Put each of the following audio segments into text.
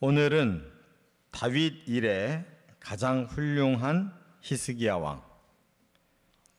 오늘은 다윗 이래 가장 훌륭한 히스기야 왕,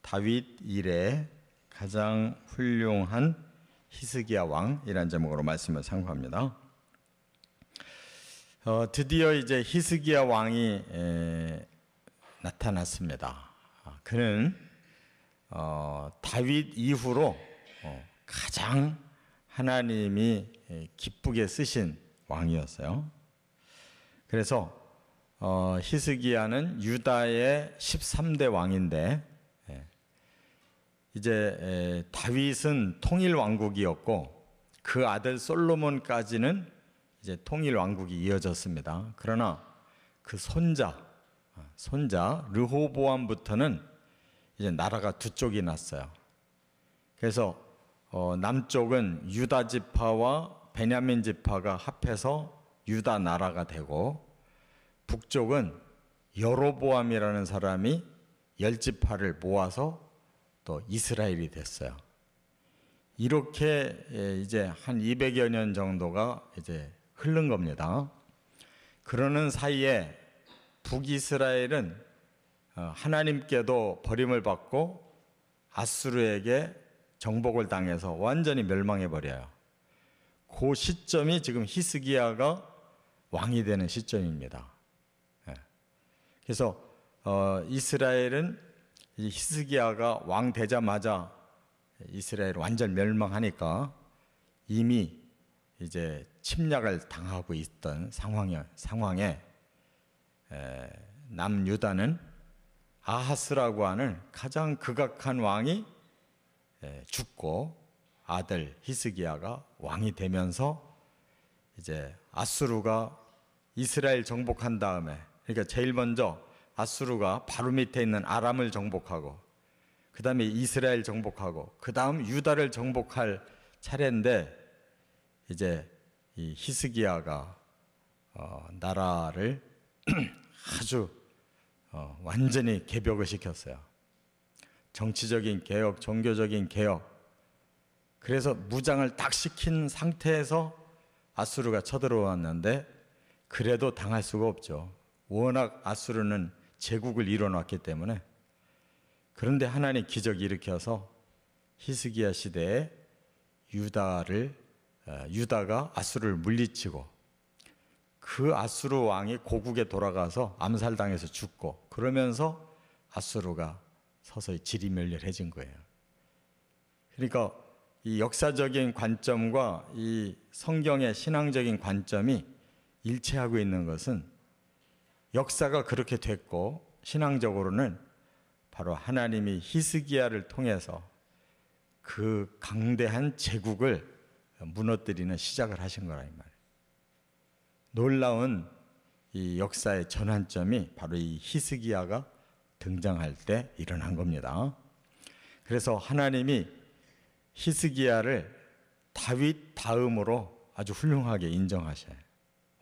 다윗 이래 가장 훌륭한 히스기야 왕이라는 제목으로 말씀을 상고합니다. 드디어 이제 히스기야 왕이 나타났습니다. 그는 다윗 이후로 가장 하나님이 기쁘게 쓰신 왕이었어요. 그래서 히스기야는 유다의 13대 왕인데 이제 다윗은 통일 왕국이었고 그 아들 솔로몬까지는 이제 통일 왕국이 이어졌습니다. 그러나 그 손자 르호보암부터는 이제 나라가 두 쪽이 났어요. 그래서 남쪽은 유다 지파와 베냐민 지파가 합해서 유다 나라가 되고, 북쪽은 여로보암이라는 사람이 10지파를 모아서 또 이스라엘이 됐어요. 이렇게 이제 한 200여 년 정도가 이제 흐른 겁니다. 그러는 사이에 북이스라엘은 하나님께도 버림을 받고 아수르에게 정복을 당해서 완전히 멸망해 버려요. 그 시점이 지금 히스기야가 왕이 되는 시점입니다. 그래서 이스라엘은 히스기야가 왕 되자마자 이스라엘 완전 멸망하니까 이미 이제 침략을 당하고 있던 상황에 남유다는 아하스라고 하는 가장 극악한 왕이 죽고 아들 히스기야가 왕이 되면서 이제 아수르가 이스라엘 정복한 다음에, 그러니까 제일 먼저 아수르가 바로 밑에 있는 아람을 정복하고 그 다음에 이스라엘 정복하고 그 다음 유다를 정복할 차례인데, 이제 이 히스기야가 나라를 아주 완전히 개벽을 시켰어요. 정치적인 개혁, 종교적인 개혁. 그래서 무장을 딱 시킨 상태에서 아수르가 쳐들어왔는데 그래도 당할 수가 없죠. 워낙 아수르는 제국을 이뤄놨기 때문에. 그런데 하나님 기적이 일으켜서 히스기야 시대에 유다가 아수르를 물리치고, 그 아수르 왕이 고국에 돌아가서 암살당해서 죽고, 그러면서 아수르가 서서히 지리멸렬해진 거예요. 그러니까 이 역사적인 관점과 이 성경의 신앙적인 관점이 일치하고 있는 것은, 역사가 그렇게 됐고 신앙적으로는 바로 하나님이 히스기야를 통해서 그 강대한 제국을 무너뜨리는 시작을 하신 거라 이 말이에요. 놀라운 이 역사의 전환점이 바로 이 히스기야가 등장할 때 일어난 겁니다. 그래서 하나님이 히스기야를 다윗 다음으로 아주 훌륭하게 인정하셔요.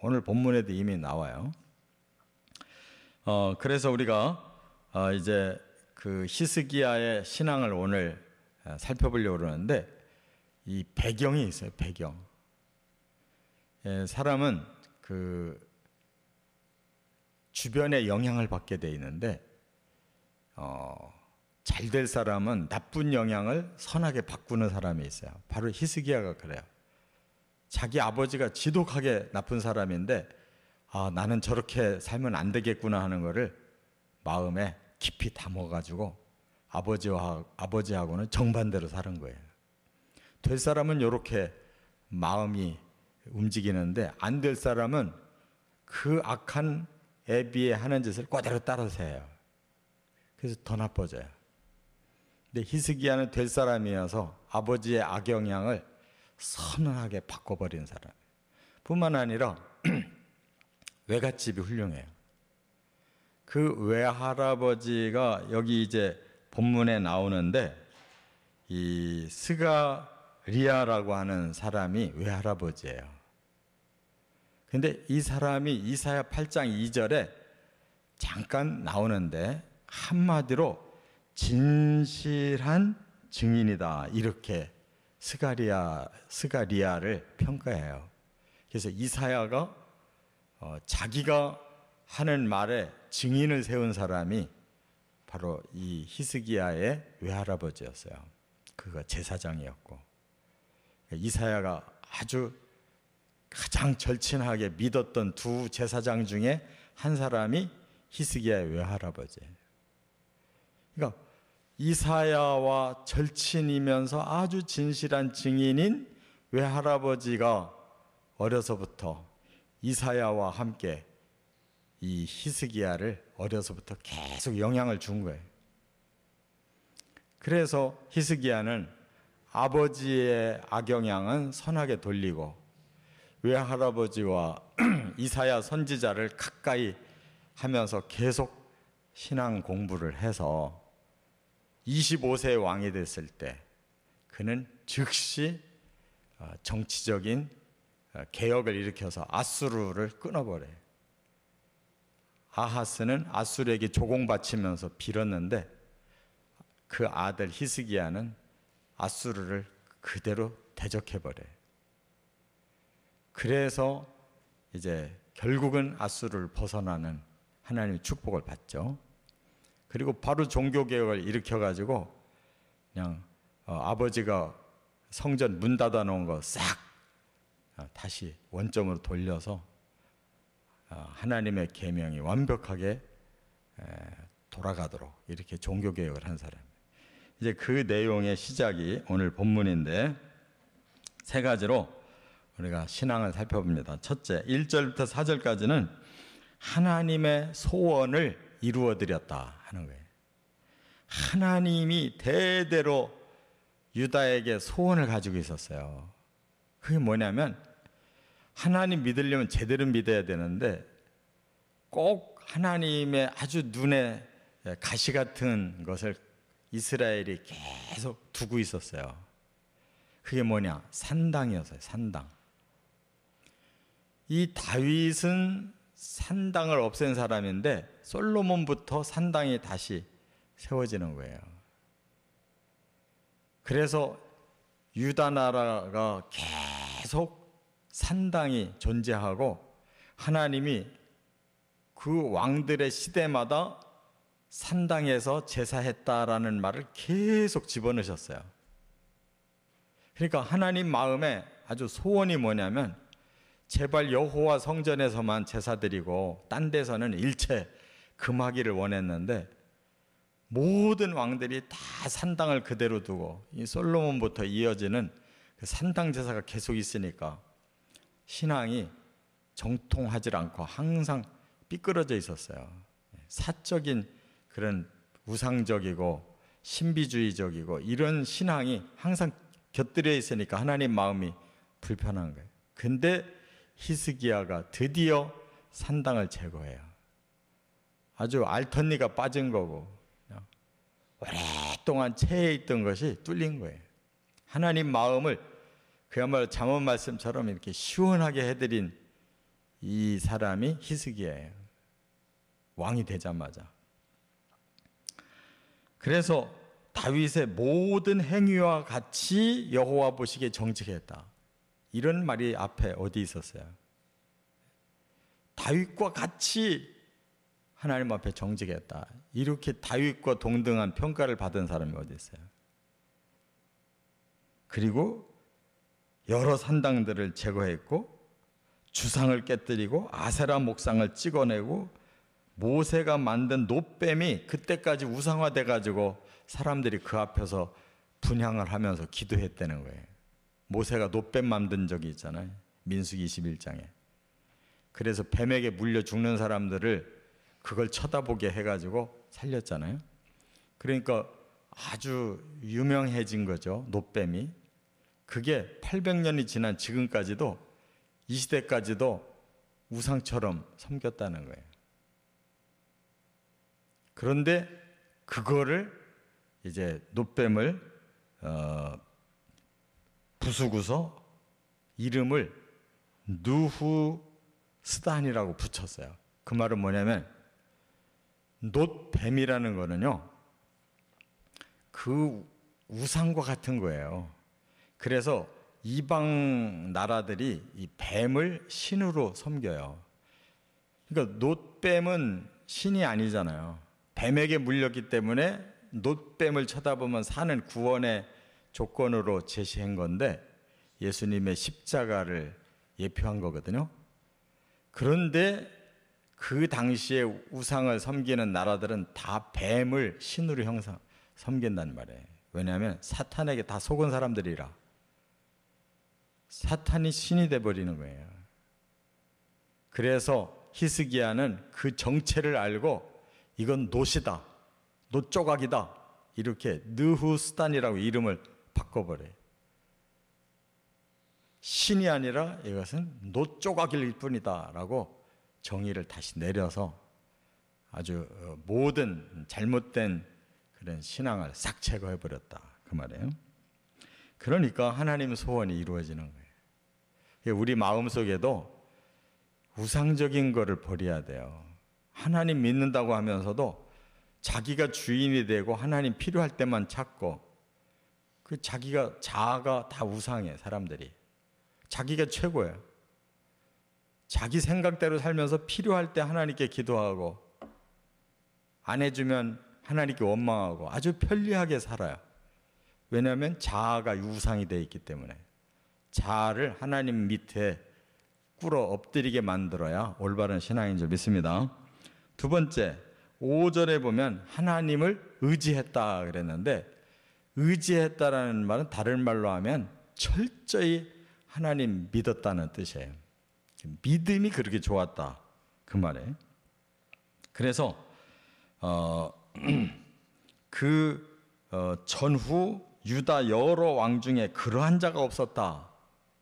오늘 본문에도 이미 나와요. 그래서 우리가 이제 그 히스기야의 신앙을 오늘 살펴보려고 그러는데, 이 배경이 있어요. 배경. 사람은 그 주변의 영향을 받게 돼 있는데, 잘 될 사람은 나쁜 영향을 선하게 바꾸는 사람이 있어요. 바로 히스기야가 그래요. 자기 아버지가 지독하게 나쁜 사람인데, 나는 저렇게 살면 안 되겠구나 하는 거를 마음에 깊이 담아가지고 아버지하고는 정반대로 사는 거예요. 될 사람은 이렇게 마음이 움직이는데, 안 될 사람은 그 악한 애비에 하는 짓을 그대로 따라서 해요. 그래서 더 나빠져요. 근데 히스기야는 될 사람이어서 아버지의 악영향을 선하게 바꿔버린 사람. 뿐만 아니라 외갓집이 훌륭해요. 그 외할아버지가 여기 이제 본문에 나오는데, 이 스가리아라고 하는 사람이 외할아버지예요. 근데 이 사람이 이사야 8장 2절에 잠깐 나오는데, 한마디로 진실한 증인이다, 이렇게 스가리아를 평가해요. 그래서 이사야가 자기가 하는 말에 증인을 세운 사람이 바로 이 히스기야의 외할아버지였어요. 그가 제사장이었고, 이사야가 아주 가장 절친하게 믿었던 두 제사장 중에 한 사람이 히스기야의 외할아버지예요. 그러니까 이사야와 절친이면서 아주 진실한 증인인 외할아버지가 어려서부터 이사야와 함께 이 히스기야를 어려서부터 계속 영향을 준 거예요. 그래서 히스기야는 아버지의 악영향은 선하게 돌리고 외할아버지와 이사야 선지자를 가까이 하면서 계속 신앙 공부를 해서 25세 왕이 됐을 때 그는 즉시 정치적인 개혁을 일으켜서 아수르를 끊어버려요. 아하스는 아수르에게 조공바치면서 빌었는데 그 아들 히스기야는 아수르를 그대로 대적해버려요. 그래서 이제 결국은 아수르를 벗어나는 하나님의 축복을 받죠. 그리고 바로 종교개혁을 일으켜가지고 그냥 아버지가 성전 문 닫아놓은 거 싹 다시 원점으로 돌려서 하나님의 계명이 완벽하게 돌아가도록 이렇게 종교개혁을 한 사람. 이제 그 내용의 시작이 오늘 본문인데 세 가지로 우리가 신앙을 살펴봅니다. 첫째, 1절부터 4절까지는 하나님의 소원을 이루어드렸다 하는 거예요. 하나님이 대대로 유다에게 소원을 가지고 있었어요. 그게 뭐냐면 하나님 믿으려면 제대로 믿어야 되는데 꼭 하나님의 아주 눈에 가시 같은 것을 이스라엘이 계속 두고 있었어요. 그게 뭐냐? 산당이었어요. 산당. 이 다윗은 산당을 없앤 사람인데 솔로몬부터 산당이 다시 세워지는 거예요. 그래서 유다 나라가 계속 산당이 존재하고 하나님이 그 왕들의 시대마다 산당에서 제사했다라는 말을 계속 집어넣으셨어요. 그러니까 하나님 마음에 아주 소원이 뭐냐면 제발 여호와 성전에서만 제사드리고 딴 데서는 일체 금하기를 원했는데 모든 왕들이 다 산당을 그대로 두고 이 솔로몬부터 이어지는 그 산당 제사가 계속 있으니까 신앙이 정통하지 않고 항상 삐뚤어져 있었어요. 사적인 그런 우상적이고 신비주의적이고 이런 신앙이 항상 곁들여 있으니까 하나님 마음이 불편한 거예요. 근데 히스기야가 드디어 산당을 제거해요. 아주 알턴니가 빠진 거고 오랫동안 체해 있던 것이 뚫린 거예요. 하나님 마음을 그야말로 잠언 말씀처럼 이렇게 시원하게 해드린 이 사람이 히스기야예요. 왕이 되자마자. 그래서 다윗의 모든 행위와 같이 여호와 보시기에 정직했다. 이런 말이 앞에 어디 있었어요? 다윗과 같이 하나님 앞에 정직했다. 이렇게 다윗과 동등한 평가를 받은 사람이 어디 있어요? 그리고 여러 산당들을 제거했고 주상을 깨뜨리고 아세라 목상을 찍어내고 모세가 만든 놋뱀이 그때까지 우상화돼 가지고 사람들이 그 앞에서 분향을 하면서 기도했다는 거예요. 모세가 놋뱀 만든 적이 있잖아요. 민수기 21장에. 그래서 뱀에게 물려 죽는 사람들을 그걸 쳐다보게 해가지고 살렸잖아요. 그러니까 아주 유명해진 거죠. 놋뱀이. 그게 800년이 지난 지금까지도 이 시대까지도 우상처럼 섬겼다는 거예요. 그런데 그거를 이제 놋뱀을 부수고서 이름을 느후스단이라고 붙였어요. 그 말은 뭐냐면 놋뱀이라는 거는요 그 우상과 같은 거예요. 그래서 이방 나라들이 이 뱀을 신으로 섬겨요. 그러니까 놋뱀은 신이 아니잖아요. 뱀에게 물렸기 때문에 놋뱀을 쳐다보면 사는 구원의 조건으로 제시한 건데 예수님의 십자가를 예표한 거거든요. 그런데 그 당시에 우상을 섬기는 나라들은 다 뱀을 신으로 섬긴단 말이에요. 왜냐하면 사탄에게 다 속은 사람들이라. 사탄이 신이 돼버리는 거예요. 그래서 히스기야는 그 정체를 알고 이건 놋이다, 놋 조각이다, 이렇게 느후스단이라고 이름을 바꿔버려요. 신이 아니라 이것은 놋 조각일 뿐이다 라고 정의를 다시 내려서 아주 모든 잘못된 그런 신앙을 싹 제거해버렸다 그 말이에요. 그러니까 하나님의 소원이 이루어지는 거예요. 우리 마음속에도 우상적인 거를 버려야 돼요. 하나님 믿는다고 하면서도 자기가 주인이 되고 하나님 필요할 때만 찾고, 그 자아가 다 우상이에요. 사람들이 자기가 최고예요. 자기 생각대로 살면서 필요할 때 하나님께 기도하고 안 해주면 하나님께 원망하고 아주 편리하게 살아요. 왜냐하면 자아가 우상이 되어 있기 때문에. 자아를 하나님 밑에 꿇어 엎드리게 만들어야 올바른 신앙인 줄 믿습니다. 두 번째, 5절에 보면 하나님을 의지했다 그랬는데, 의지했다라는 말은 다른 말로 하면 철저히 하나님 믿었다는 뜻이에요. 믿음이 그렇게 좋았다 그 말이에요. 그래서 전후 유다 여러 왕 중에 그러한 자가 없었다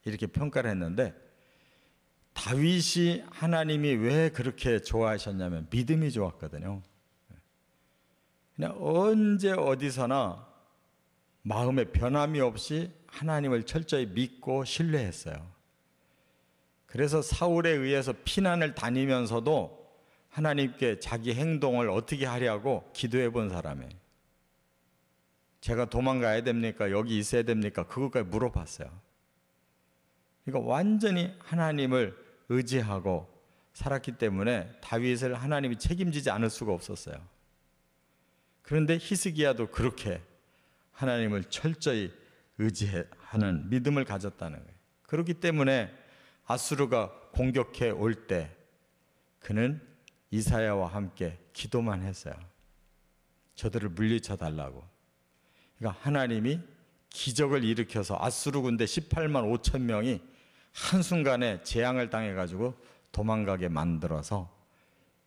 이렇게 평가를 했는데, 다윗이 하나님이 왜 그렇게 좋아하셨냐면 믿음이 좋았거든요. 그냥 언제 어디서나 마음에 변함이 없이 하나님을 철저히 믿고 신뢰했어요. 그래서 사울에 의해서 피난을 다니면서도 하나님께 자기 행동을 어떻게 하려고 기도해 본 사람이에요. 제가 도망가야 됩니까? 여기 있어야 됩니까? 그것까지 물어봤어요. 그러니까 완전히 하나님을 의지하고 살았기 때문에 다윗을 하나님이 책임지지 않을 수가 없었어요. 그런데 히스기야도 그렇게 하나님을 철저히 의지하는 믿음을 가졌다는 거예요. 그렇기 때문에 아수르가 공격해 올 때 그는 이사야와 함께 기도만 했어요. 저들을 물리쳐 달라고. 그러니까 하나님이 기적을 일으켜서 아수르 군대 18만 5천 명이 한순간에 재앙을 당해가지고 도망가게 만들어서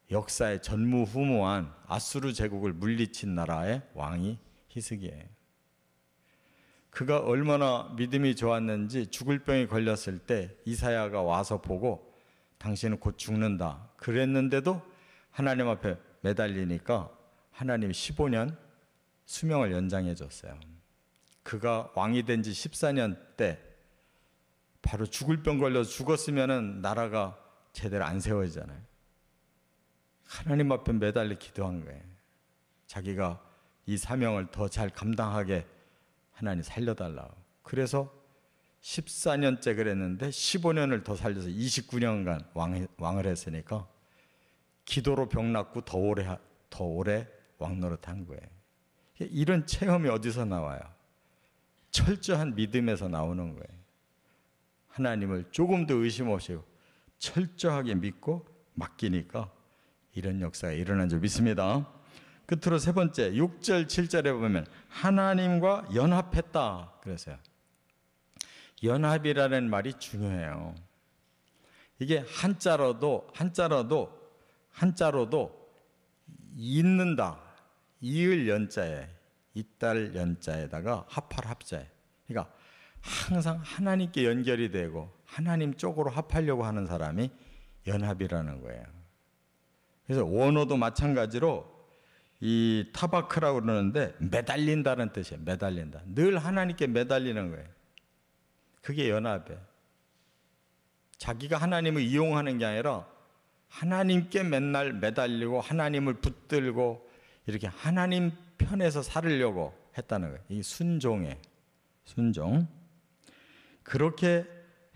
역사의 전무후무한 아수르 제국을 물리친 나라의 왕이 히스기야예요. 그가 얼마나 믿음이 좋았는지 죽을 병이 걸렸을 때 이사야가 와서 보고 당신은 곧 죽는다 그랬는데도 하나님 앞에 매달리니까 하나님이 15년 수명을 연장해 줬어요. 그가 왕이 된 지 14년 때 바로 죽을 병 걸려서 죽었으면 나라가 제대로 안 세워지잖아요. 하나님 앞에 매달려 기도한 거예요. 자기가 이 사명을 더 잘 감당하게 하나님 살려달라고. 그래서 14년째 그랬는데 15년을 더 살려서 29년간 왕을 했으니까 기도로 병났고 더 오래 왕노릇한 거예요. 이런 체험이 어디서 나와요? 철저한 믿음에서 나오는 거예요. 하나님을 조금 더 의심 없이 철저하게 믿고 맡기니까 이런 역사가 일어난 줄 믿습니다. 끝으로 세 번째 6절 7절에 보면 하나님과 연합했다 그랬어요. 연합이라는 말이 중요해요. 이게 한자로도 잇는다, 이을 연자에 잇달 연자에다가 합할 합자에, 그러니까 항상 하나님께 연결이 되고 하나님 쪽으로 합하려고 하는 사람이 연합이라는 거예요. 그래서 원어도 마찬가지로 이 타바크라고 그러는데 매달린다는 뜻이에요. 매달린다. 늘 하나님께 매달리는 거예요. 그게 연합이에요. 자기가 하나님을 이용하는 게 아니라 하나님께 맨날 매달리고 하나님을 붙들고 이렇게 하나님 편에서 살으려고 했다는 거예요. 이 순종. 그렇게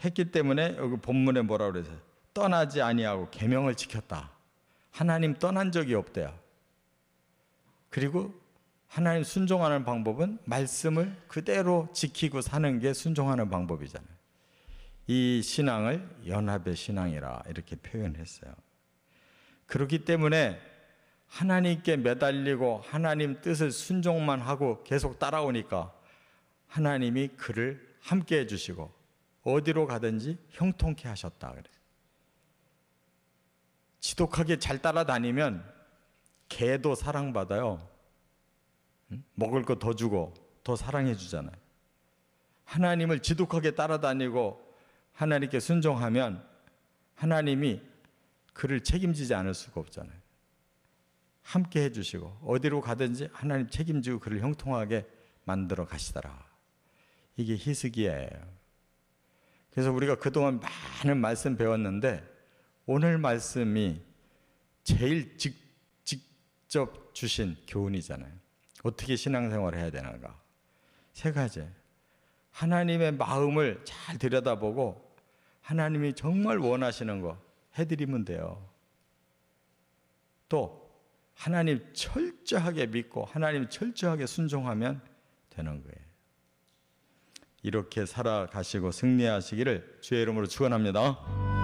했기 때문에 여기 본문에 뭐라고 그러세요? 떠나지 아니하고 계명을 지켰다. 하나님 떠난 적이 없대요. 그리고 하나님 순종하는 방법은 말씀을 그대로 지키고 사는 게 순종하는 방법이잖아요. 이 신앙을 연합의 신앙이라 이렇게 표현했어요. 그렇기 때문에 하나님께 매달리고 하나님 뜻을 순종만 하고 계속 따라오니까 하나님이 그를 함께 해주시고 어디로 가든지 형통케 하셨다 그래요. 지독하게 잘 따라다니면 개도 사랑받아요. 먹을 거 더 주고 더 사랑해 주잖아요. 하나님을 지독하게 따라다니고 하나님께 순종하면 하나님이 그를 책임지지 않을 수가 없잖아요. 함께 해주시고 어디로 가든지 하나님 책임지고 그를 형통하게 만들어 가시더라. 이게 히스기야예요. 그래서 우리가 그동안 많은 말씀 배웠는데 오늘 말씀이 제일 직접 주신 교훈이잖아요. 어떻게 신앙생활을 해야 되는가. 세 가지. 하나님의 마음을 잘 들여다보고 하나님이 정말 원하시는 거 해드리면 돼요. 또 하나님 철저하게 믿고 하나님 철저하게 순종하면 되는 거예요. 이렇게 살아가시고 승리하시기를 주의 이름으로 축원합니다.